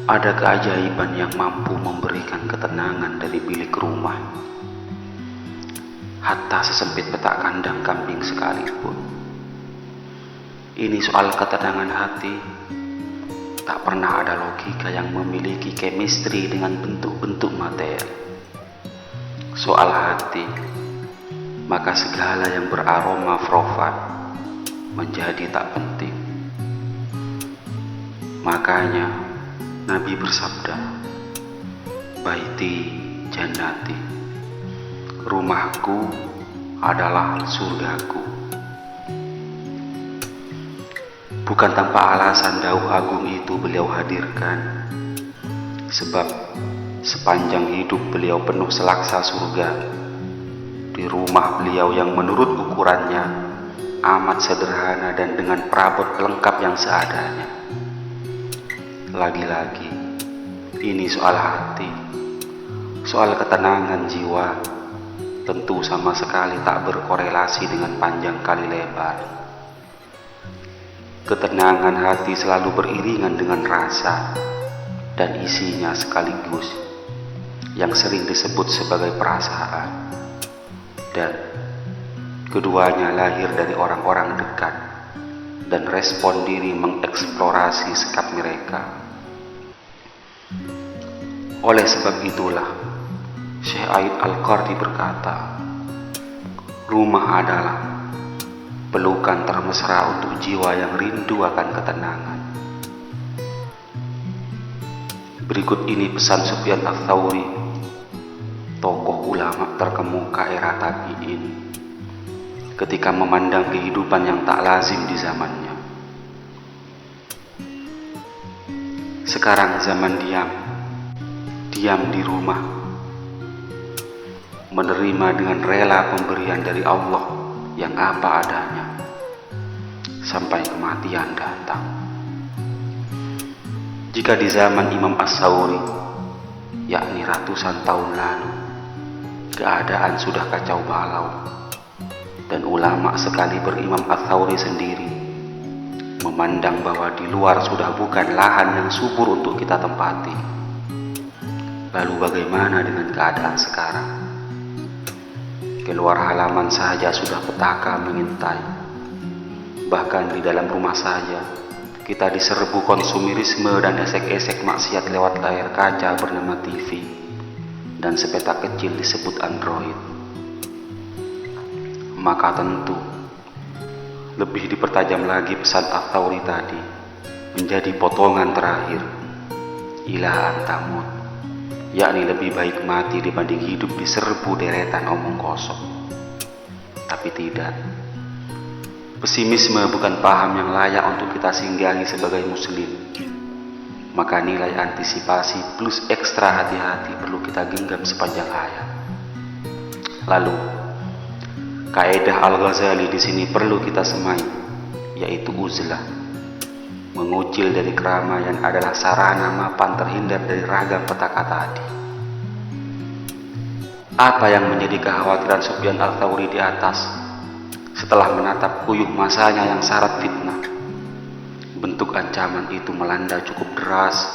Ada keajaiban yang mampu memberikan ketenangan dari bilik rumah, hatta sesempit petak kandang kambing sekalipun. Ini soal ketenangan hati. Tak pernah ada logika yang memiliki chemistry dengan bentuk-bentuk materi. Soal hati, maka segala yang beraroma frofan menjadi tak penting. Makanya Nabi bersabda, "Baiti jannati," rumahku adalah surgaku. Bukan tanpa alasan dauh agung itu beliau hadirkan, sebab sepanjang hidup beliau penuh selaksa surga di rumah beliau yang menurut ukurannya amat sederhana dan dengan perabot lengkap yang seadanya. Lagi-lagi, ini soal hati, soal ketenangan jiwa, tentu sama sekali tak berkorelasi dengan panjang kali lebar. Ketenangan hati selalu beriringan dengan rasa dan isinya sekaligus, yang sering disebut sebagai perasaan, dan keduanya lahir dari orang-orang dekat dan respon diri mengeksplorasi sikap mereka. Oleh sebab itulah Syekh Aid Al-Qarni berkata, rumah adalah pelukan termesra untuk jiwa yang rindu akan ketenangan. Berikut ini pesan Sufyan Ats-Tsauri, tokoh ulama terkemuka era tabi'in, ketika memandang kehidupan yang tak lazim di zamannya. Sekarang zaman diam di rumah, menerima dengan rela pemberian dari Allah yang apa adanya, sampai kematian datang. Jika di zaman Imam Ats-Tsauri, yakni ratusan tahun lalu, keadaan sudah kacau balau, dan ulama sekali berimam Ats-Tsauri sendiri memandang bahwa di luar sudah bukan lahan yang subur untuk kita tempati. Lalu bagaimana dengan keadaan sekarang? Keluar halaman saja sudah petaka mengintai. Bahkan di dalam rumah saja kita diserbu konsumerisme dan esek-esek maksiat lewat layar kaca bernama TV dan sepetak kecil disebut Android. Maka tentu lebih dipertajam lagi pesan Ats-Tsauri tadi menjadi potongan terakhir, ila antamut, yakni lebih baik mati dibanding hidup diserbu deretan omong kosong. Tapi tidak, pesimisme bukan paham yang layak untuk kita singgahi sebagai muslim. Maka nilai antisipasi plus ekstra hati-hati perlu kita genggam sepanjang hayat. Lalu kaidah Al-Ghazali di sini perlu kita semai, yaitu uzlah. Mengucil dari keramaian adalah sarana mapan terhindar dari ragam petaka tadi. Apa yang menjadi kekhawatiran Sufyan Ats-Tsauri di atas setelah menatap kuyuh masanya yang syarat fitnah? Bentuk ancaman itu melanda cukup deras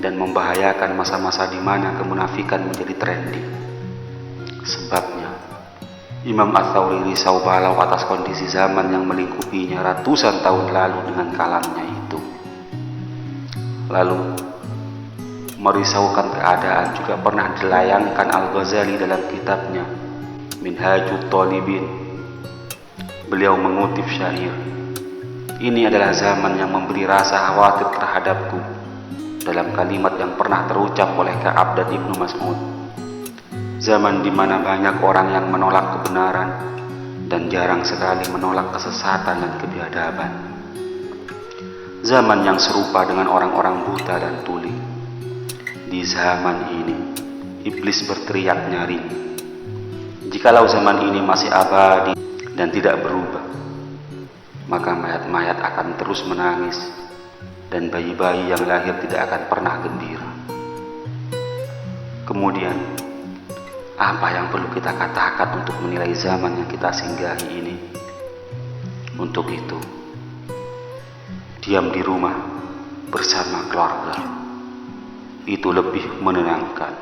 dan membahayakan masa-masa di mana kemunafikan menjadi trending. Sebabnya Imam Ats-Tsauri risau balau atas kondisi zaman yang melingkupinya ratusan tahun lalu dengan kalamnya itu. Lalu merisaukan keadaan juga pernah dilayangkan Al-Ghazali dalam kitabnya Minhajut Thalibin. Beliau mengutip syair, "Ini adalah zaman yang memberi rasa khawatir terhadapku," dalam kalimat yang pernah terucap oleh Ka'ab dan Ibnu Mas'ud. Zaman di mana banyak orang yang menolak kebenaran dan jarang sekali menolak kesesatan dan kebiadaban. zaman yang serupa dengan orang-orang buta dan tuli. Di zaman ini, iblis berteriak nyaring. Jikalau zaman ini masih abadi dan tidak berubah, maka mayat-mayat akan terus menangis dan bayi-bayi yang lahir tidak akan pernah gembira. Kemudian, apa yang perlu kita katakan untuk menilai zaman yang kita singgahi ini? Untuk itu, diam di rumah bersama keluarga. Itu lebih menenangkan.